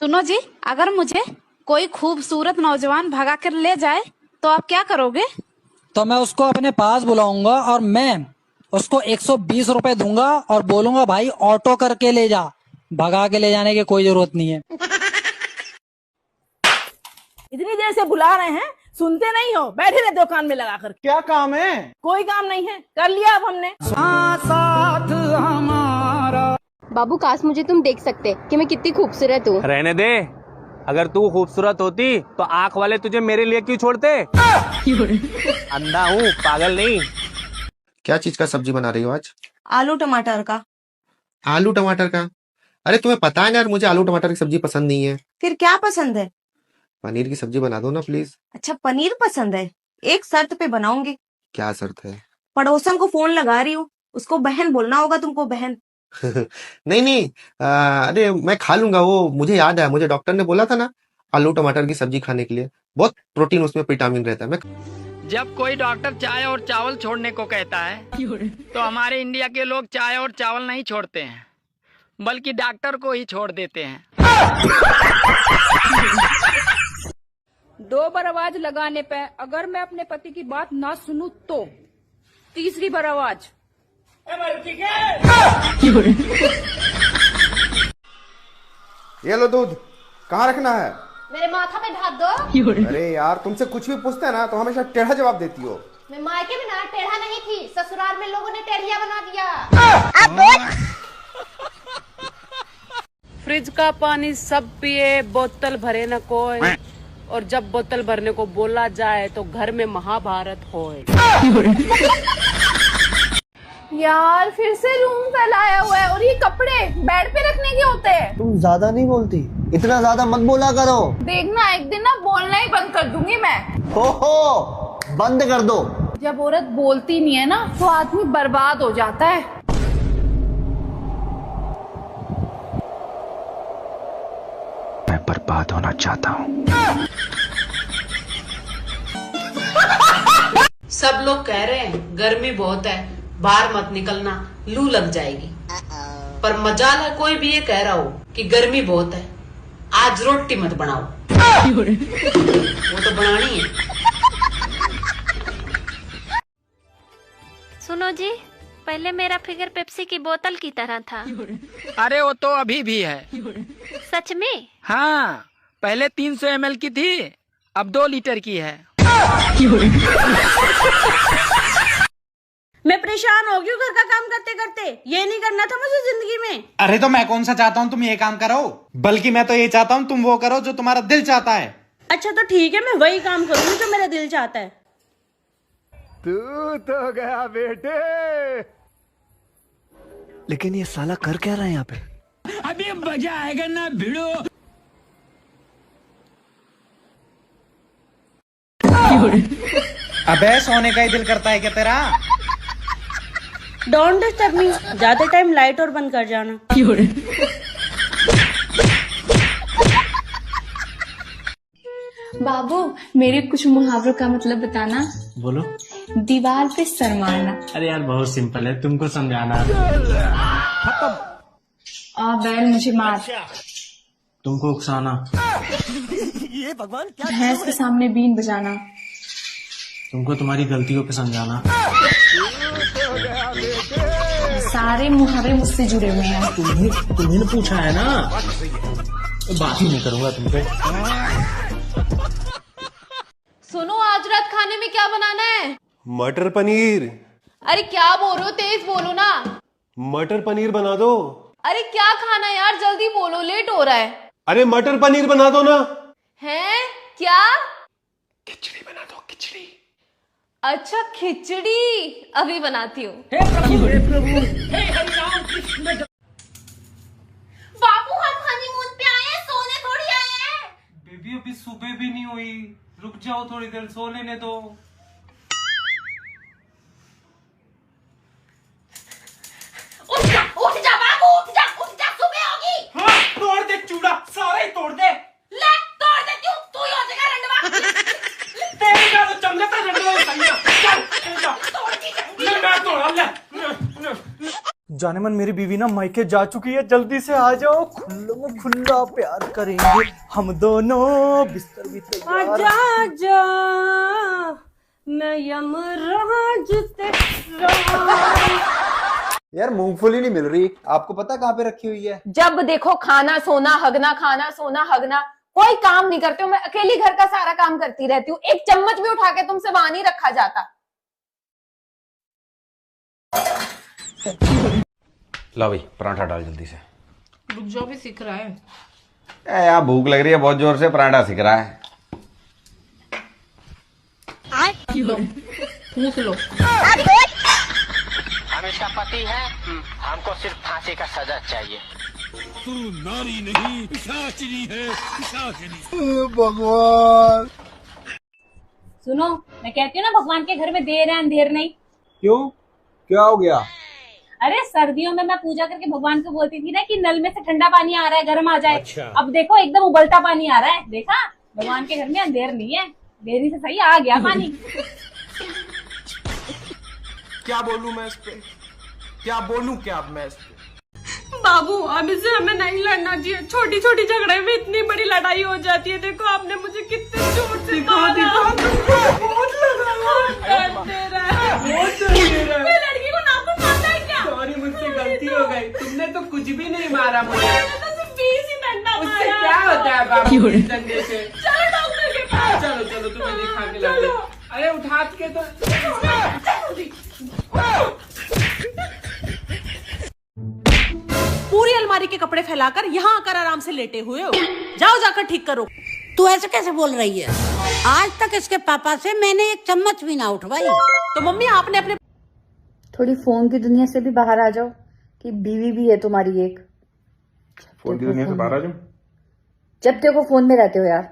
सुनो जी, अगर मुझे कोई खूबसूरत नौजवान भगा कर ले जाए तो आप क्या करोगे? तो मैं उसको अपने पास बुलाऊंगा और मैं उसको 120 रुपए दूंगा और बोलूंगा भाई ऑटो करके ले जा, भगा के ले जाने की कोई जरूरत नहीं है। इतनी देर से बुला रहे हैं, सुनते नहीं हो, बैठे रहते हो कान में लगा कर। क्या काम है? कोई काम नहीं है, कर लिया अब हमने। साथ हमारा। बाबू काश मुझे तुम देख सकते कि मैं कितनी खूबसूरत हूँ। रहने दे, अगर तू खूबसूरत होती तो आंख वाले तुझे मेरे लिए क्यों छोड़ते? अंधा हूँ, पागल नहीं। क्या चीज का सब्जी बना रही हो आज? आलू टमाटर का। आलू टमाटर का? अरे तुम्हें पता है ना यार, मुझे आलू टमाटर की सब्जी पसंद नहीं है। फिर क्या पसंद है? पनीर की सब्जी बना दो ना प्लीज। अच्छा, पनीर पसंद है। एक शर्त पे बनाऊंगी। क्या शर्त है? पड़ोसन को फोन लगा रही हूँ, उसको बहन बोलना होगा तुमको, बहन। नहीं नहीं, अरे मैं खा लूंगा वो। मुझे याद है, मुझे डॉक्टर ने बोला था ना आलू टमाटर की सब्जी खाने के लिए, बहुत प्रोटीन उसमें, विटामिन रहता है। मैं जब कोई डॉक्टर चाय और चावल छोड़ने को कहता है तो हमारे इंडिया के लोग चाय और चावल नहीं छोड़ते हैं, बल्कि डॉक्टर को ही छोड़ देते हैं। 2 बार आवाज लगाने पे अगर मैं अपने पति की बात ना सुनूं तो 3री बार आवाज। ये लो दूध। कहाँ रखना है? मेरे माथा पे ढाप दो। अरे यार, तुमसे कुछ भी पूछते हैं ना तो हमेशा टेढ़ा जवाब देती हो। मैं मायके में ना टेढ़ा नहीं थी, ससुराल में लोगों ने टेढ़िया बना दिया। फ्रिज का पानी सब पिए, बोतल भरे न कोई, और जब बोतल भरने को बोला जाए तो घर में महाभारत होए। यार फिर से रूम फैलाया हुआ है, और ये कपड़े बेड पे रखने के होते हैं। तुम ज्यादा नहीं बोलती, इतना ज्यादा मत बोला करो। देखना, एक दिन ना बोलना ही बंद कर दूंगी मैं। हो बंद कर दो। जब औरत बोलती नहीं है ना तो आदमी बर्बाद हो जाता है। मैं बर्बाद होना चाहता हूँ। सब लोग कह रहे हैं गर्मी बहुत है, बाहर मत निकलना, लू लग जाएगी। पर मजाल है कोई भी ये कह रहा हो कि गर्मी बहुत है, आज रोटी मत बनाओ। वो तो बनानी है। सुनो जी, पहले मेरा फिगर पेप्सी की बोतल की तरह था। अरे वो तो अभी भी है। सच में? हाँ, पहले 300 ml की थी, अब 2 लीटर की है। मैं परेशान हो गई हूँ घर का काम करते करते। ये नहीं करना था मुझे जिंदगी में। अरे तो मैं कौन सा चाहता हूँ तुम ये काम करो, बल्कि मैं तो ये चाहता हूँ तुम वो करो जो तुम्हारा दिल चाहता है। अच्छा तो ठीक है, मैं वही काम करूंगी जो मेरा दिल चाहता है। तू तो गया बेटे। लेकिन ये साला कर क्या रहा है यहाँ पे? अभी मजा आएगा ना भिड़ो। अबे सोने का ही दिल करता है क्या तेरा? Don't disturb me. ज्यादा टाइम लाइट और बंद कर जाना। बाबू, मेरे कुछ मुहावरों का मतलब बताना। बोलो। दीवार पे सर मारना। अरे यार बहुत सिंपल है, तुमको समझाना। और बैल मुझे मार। तुमको उकसाना। ये भगवान क्या? भैंस के सामने बीन बजाना। तुमको तुम्हारी गलतियों पे समझाना। सारे मुहावरे मुझसे जुड़े हुए हैं। तुम्हें पूछा है ना, तो बात ही नहीं करूंगा तुमसे। सुनो, आज रात खाने में क्या बनाना है? मटर पनीर। अरे क्या बोल रहे हो, तेज बोलो ना। मटर पनीर बना दो। अरे क्या खाना है यार, जल्दी बोलो, लेट हो रहा है। अरे मटर पनीर बना दो ना। हैं? क्या? खिचड़ी बना दो, खिचड़ी। अच्छा खिचड़ी, अभी बनाती हूँ। बाबू, हम हनीमून पे आए हैं, सोने थोड़ी आए हैं। बेबी अभी सुबह भी नहीं हुई, रुक जाओ थोड़ी देर, सो लेने दो। उठ जा बाबू, उठ जा, सुबह होगी। हाँ, तोड़ दे चूड़ा, सारा ही तोड़ दे। ले तोड़ दे, क्यों? तू ही हो जाएगा रंडवा। तेरी का तो चमड़ा था रंडवा। चल, चल जा। तोड़ दी जाऊंगी। मैं तोड़ा ले। जाने मन मेरी बीवी ना मायके जा चुकी है, जल्दी से आ जाओ, खुल्ला में खुल्ला प्यार करेंगे हम दोनों, बिस्तर भी तैयार। आजा आजा मैं यमराज तेरा। यार मूंगफली नहीं मिल रही, आपको पता कहाँ पे रखी हुई है? जब देखो खाना सोना हगना, खाना सोना हगना, कोई काम नहीं करते हो। मैं अकेली घर का सारा काम करती रहती हूँ, एक चम्मच भी उठा के तुमसे वहां नहीं रखा जाता। लो भाई पराठा डाल जल्दी से। जो भी सीख रहा है। यार भूख लग रही है बहुत जोर से, पराठा सीख रहा है। पूछ लो। हम इसका पति है, हमको सिर्फ फांसी का सजा चाहिए। तू नारी नहीं पिशाचिनी है, पिशाचिनी। भगवान सुनो, मैं कहती हूँ ना भगवान के घर में देर है अंधेर नहीं। क्यों, क्या हो गया? अरे सर्दियों में मैं पूजा करके भगवान को बोलती थी ना कि नल में से ठंडा पानी आ रहा है, गर्म आ जाए। अच्छा। अब देखो एकदम उबलता पानी आ रहा है। देखा, भगवान के घर में अंधेर नहीं है, देरी से सही आ गया पानी। क्या बोलूं मैं इस पे, क्या बोलूं क्या अब मैं इस पे? बाबू अब इससे हमें नहीं लड़ना चाहिए, छोटी छोटी झगड़े में इतनी बड़ी लड़ाई हो जाती है। देखो आपने मुझे कितने जोर से मारा। बहुत लड़की को नाखून मारता है क्या? सॉरी मुझसे गलती हो गई, तुमने तो कुछ भी नहीं मारा मुझे। तो सिर्फ 20 ही डंडा मारा। उससे क्या होता है बाबू इस डंडे से? चलो डॉक्टर के पास। चलो चलो तुम्हें दिखा के लाते। अरे उठा के तो पूरी अलमारी के कपड़े फैलाकर यहाँ आकर आराम से लेटे हुए हो, जाओ जाकर ठीक करो। तू ऐसे कैसे बोल रही है? आज तक इसके पापा से मैंने एक चम्मच भी ना उठवाई। तो मम्मी आपने अपने थोड़ी फोन की दुनिया से भी बाहर आ जाओ, कि बीवी भी है तुम्हारी एक। फोन की दुनिया से बाहर आ जाऊं? जब देखो फोन में रहते हो यार।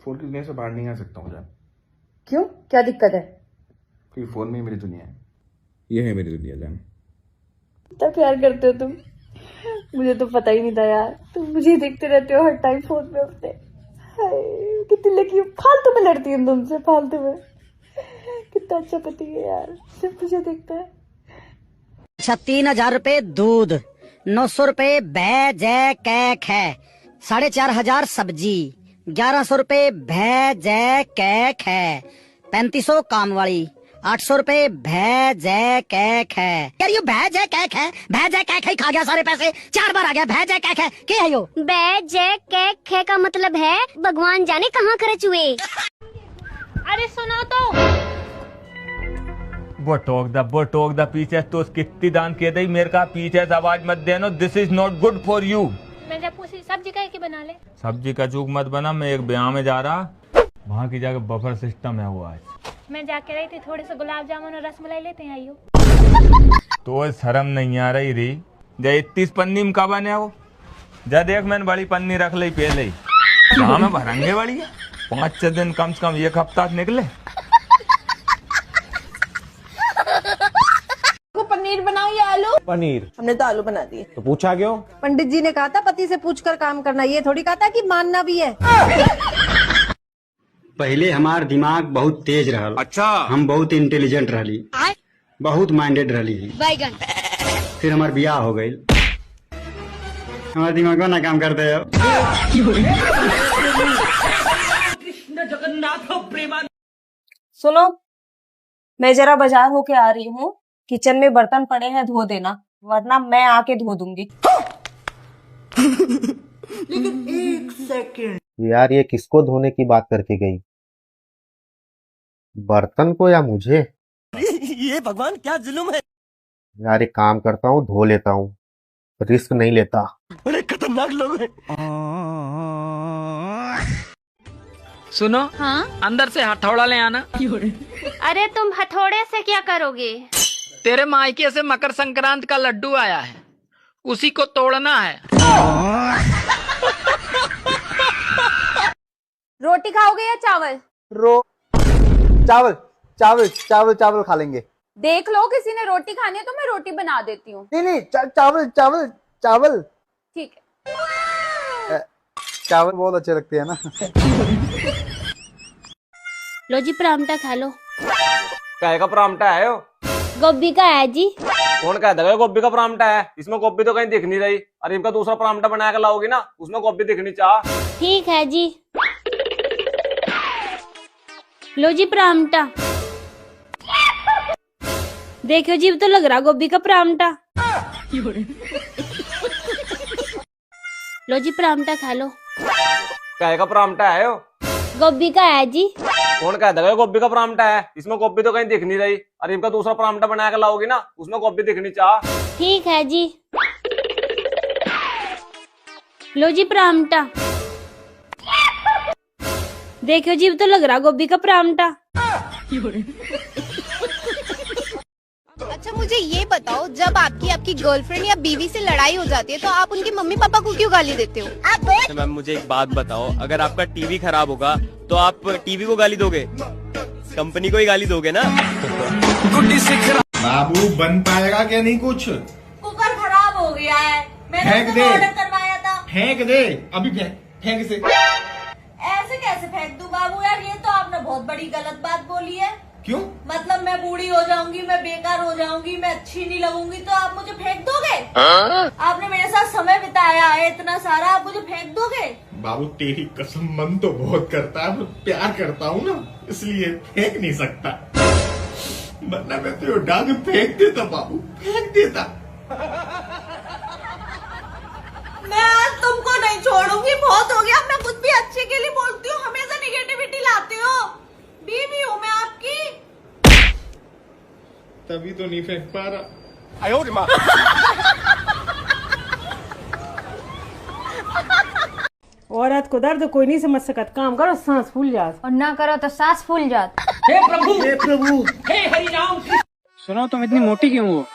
फोन की दुनिया से बाहर नहीं आ सकता हूँ जान। क्यों, क्या दिक्कत है? क्योंकि फोन में ही मेरी दुनिया है, ये है मेरी दुनिया जान। इतना प्यार करते हो तुम, मुझे तो पता ही नहीं था यार। तुम मुझे देखते रहते हो हर टाइम फोन में अपने। कितनी लकी, फालतू में लड़ती हूँ तुमसे, फालतू में। कितना अच्छा पति है यार, सिर्फ मुझे देखता है। 3,000 रुपए दूध, 900 रुपए भैज कैक है, 4,500 सब्जी, 1100 रुपए भैज कैक है, 3500 काम वाली, 800 रुपए भैज कैक है। यार ये भैज कैक है, भैज कैक है, खा गया सारे पैसे, 4 बार आ गया। भैज कैक है, क्या है यो? बैज केक है का मतलब है भगवान जाने कहाँ खर्च हुए। अरे सुनो तो। वो टोक द पीछे तो कितनी दान किए थे मेरे का पीछे से आवाज मत देना, this is not good for you. मैं जब पूछी सब्जी का के बना ले। सब्जी का चूक मत बना, मैं एक ब्याह में जा रहा, वहाँ की जगह बफर सिस्टम है वो आज। मैं जाके रही थी, थोड़े से गुलाब जामुन और रसमलाई लेते हैं आइयो। तो शर्म नहीं आ रही री, जा 31 पन्नी में का बने हो, जा देख मैंने बड़ी पन्नी रख ली पहले ही, कहाँ में भरंगे बड़ी है, 5-6 दिन कम से कम 1 हफ्ता निकले। पनीर बनाओ या आलू? पनीर। हमने तो आलू बना दिए। तो पूछा क्यों? पंडित जी ने कहा था पति से पूछकर काम करना, ये थोड़ी कहा था कि मानना भी है। पहले हमार दिमाग बहुत तेज रहल। अच्छा। हम बहुत इंटेलिजेंट रहली, बहुत माइंडेड रहली। बैगन। फिर हमार बियाह हो गई, हमारा दिमाग ना काम करते है। सुनो, मैं जरा बाजार होके आ रही हूँ, किचन में बर्तन पड़े हैं, धो देना, वरना मैं आके धो दूंगी। लेकिन 1 सेकंड यार ये किसको धोने की बात करके गई, बर्तन को या मुझे? ये भगवान क्या जुल्म है। यार एक काम करता हूँ, धो लेता हूँ, रिस्क नहीं लेता। बड़े खतरनाक लोग हैं। सुनो। हाँ? अंदर से हथौड़ा ले आना। अरे तुम हथौड़े से क्या करोगे? तेरे मायके से मकर संक्रांत का लड्डू आया है, उसी को तोड़ना है। रोटी खाओगे या चावल? चावल चावल चावल चावल खा लेंगे। देख लो, किसी ने रोटी खानी है तो मैं रोटी बना देती हूँ। नहीं चावल चावल चावल। ठीक है। चावल बहुत अच्छे लगते हैं ना। लो जी परामठा खा लो। काय का परामठा है? गोभी का है जी। कौन कहता है गोभी का परांठा है? इसमें गोभी तो कहीं दिख नहीं रही। अरे इनका दूसरा परांठा बना के लाओगी ना, उसमें गोभी दिखनी चाहिए। ठीक है जी। लो जी परांठा। देखो जी तो लग रहा गोभी का परांठा। लो जी परांठा खा लो। क्या का परांठा है? गोभी का है जी। कौन कहता है गोभी का परांठा है? इसमें गोभी तो कहीं दिख नहीं रही। अरे इनका दूसरा परांठा बना के लाओगी ना, उसमें गोभी दिखनी चाहिए। ठीक है जी। लो जी परांठा। देखो जी तो लग रहा गोभी का परांठा। अच्छा मुझे ये बताओ, जब आपकी गर्लफ्रेंड या बीवी से लड़ाई हो जाती है तो आप उनके मम्मी पापा को क्यों गाली देते हो? मैम मुझे एक बात बताओ, अगर आपका टीवी खराब होगा तो आप टीवी को गाली दोगे? कंपनी को ही गाली दोगे ना? बाबू बन पाएगा क्या? नहीं कुछ कुकर खराब हो गया है, मैंने फेंक दे। ऑर्डर करवाया था। फेंक दे अभी, फेंक से। ऐसे कैसे फेंक दूं बाबू यार, ये तो आपने बहुत बड़ी गलत बात बोली है। क्यों? मतलब मैं बूढ़ी हो जाऊंगी, मैं बेकार हो जाऊंगी, मैं अच्छी नहीं लगूंगी तो आप मुझे फेंक दोगे? आपने मेरे साथ समय बिताया है इतना सारा, आप मुझे फेंक दोगे? बाबू तेरी कसम, मन तो बहुत करता है, प्यार करता हूँ ना, इसलिए फेंक नहीं सकता। वरना मैं तो उठा के फेंक देता बाबू, फेंक देता। मैं आज तुमको नहीं छोड़ूंगी, बहुत हो गया। मैं कुछ भी अच्छे के लिए बोलती हूँ, हमेशा निगेटिविटी लाते हो। बीवी हूँ मैं आपकी। तभी तो नहीं फेंक पा रहा। औरत को दर्द कोई नहीं समझ सकत, काम करो सांस फूल जात, और ना करो तो सांस फूल जात। हे प्रभु, हे प्रभु, हे हरि राम। सुनो तुम इतनी मोटी क्यों हो?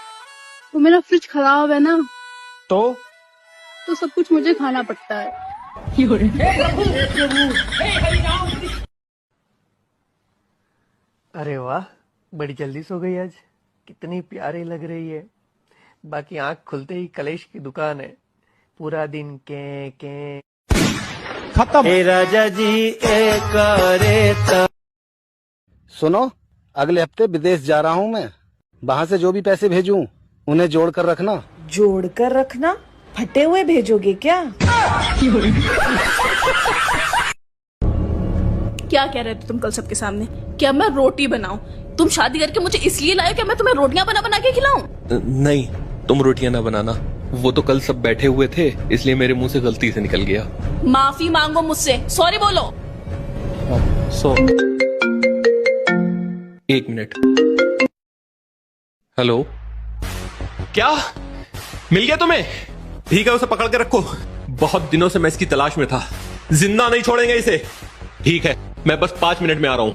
तो मेरा फ्रिज खराब है ना, तो सब कुछ मुझे खाना पड़ता है। हे प्रभु, हे प्रभु, हे हरि राम। अरे वाह, बड़ी जल्दी सो गई आज, कितनी प्यारी लग रही है। बाकी आंख खुलते ही कलेश की दुकान है, पूरा दिन के खत्म। ए राजा जी सुनो, अगले हफ्ते विदेश जा रहा हूँ मैं। वहाँ से जो भी पैसे भेजूं उन्हें जोड़ कर रखना। जोड़ कर रखना? फटे हुए भेजोगे क्या? क्या कह रहे थे तुम कल सबके सामने? क्या मैं रोटी बनाऊं? तुम शादी करके मुझे इसलिए लाए क्या मैं तुम्हें रोटियां बना बना के खिलाऊं? नहीं, तुम रोटियां ना बनाना, वो तो कल सब बैठे हुए थे इसलिए मेरे मुंह से गलती से निकल गया। माफी मांगो मुझसे, सॉरी बोलो। एक मिनट। हेलो, क्या मिल गया तुम्हें? ठीक है, उसे पकड़ के रखो। बहुत दिनों से मैं इसकी तलाश में था, जिंदा नहीं छोड़ेंगे इसे। ठीक है, मैं बस 5 मिनट में आ रहा हूं।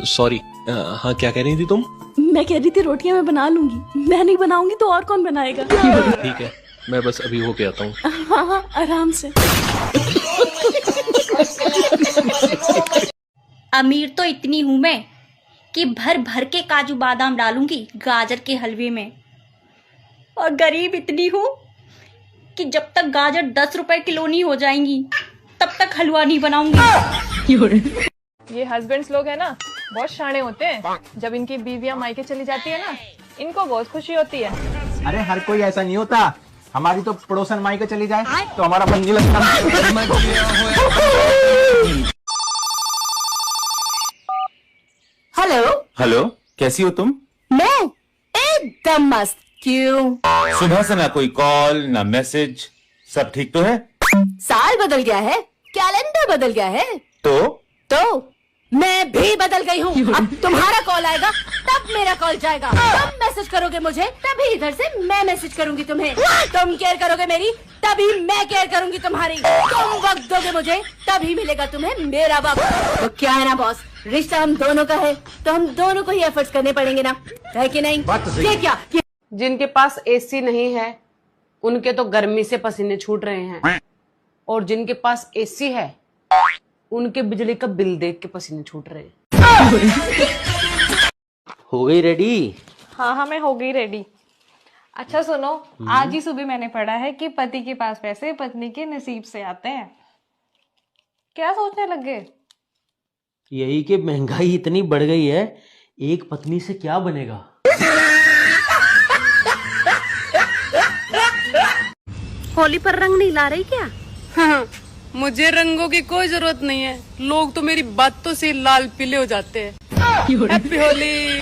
सॉरी, हाँ क्या कह रही थी तुम? मैं कह रही थी रोटियां मैं बना लूंगी, मैं नहीं बनाऊंगी तो और कौन बनाएगा? ठीक है, मैं बस अभी होके आता हूँ। हाँ हाँ आराम से। अमीर तो इतनी हूं मैं कि भर भर के काजू बादाम डालूंगी गाजर के हलवे में, और गरीब इतनी हूं कि जब तक गाजर 10 रुपए किलो नहीं हो जाएंगी तब तक हलवा नहीं बनाऊंगी। ये हस्बैंड्स लोग है ना, बहुत शाणे होते हैं। जब इनकी बीवियां मायके चली जाती है ना, इनको बहुत खुशी होती है। अरे हर कोई ऐसा नहीं होता, हमारी तो पड़ोसन माई को चली जाए तो हमारा मन नहीं लगता। हेलो, कैसी हो तुम? मैं एकदम मस्त। क्यों? सुबह से ना कोई कॉल ना मैसेज, सब ठीक तो है? साल बदल गया है, कैलेंडर बदल गया है, तो मैं भी बदल गई हूँ। अब तुम्हारा कॉल आएगा तब मेरा कॉल जाएगा, तुम मैसेज करोगे मुझे तभी इधर से मैं मैसेज करूंगी तुम्हें, तुम केयर करोगे मेरी तभी मैं केयर करूंगी तुम्हारी, तुम वक्त दोगे मुझे तभी मिलेगा तुम्हें मेरा वक्त। तो क्या है ना बॉस, रिश्ता हम दोनों का है तो हम दोनों को ही एफर्ट्स करने पड़ेंगे ना, है कि नहीं? ये क्या? जिनके पास एसी नहीं है उनके तो गर्मी से पसीने छूट रहे हैं, और जिनके पास एसी है उनके बिजली का बिल देख के पसीने छूट रहे हैं। हो गई रेडी? हाँ मैं हो गई रेडी। अच्छा सुनो, आज ही सुबह मैंने पढ़ा है कि पति के पास पैसे पत्नी के नसीब से आते हैं। क्या सोचने लग गए? यही कि महंगाई इतनी बढ़ गई है, एक पत्नी से क्या बनेगा। होली पर रंग नहीं ला रही क्या? हाँ, मुझे रंगों की कोई जरूरत नहीं है। लोग तो मेरी बातों से लाल पीले हो जाते हैं। हैप्पी होली।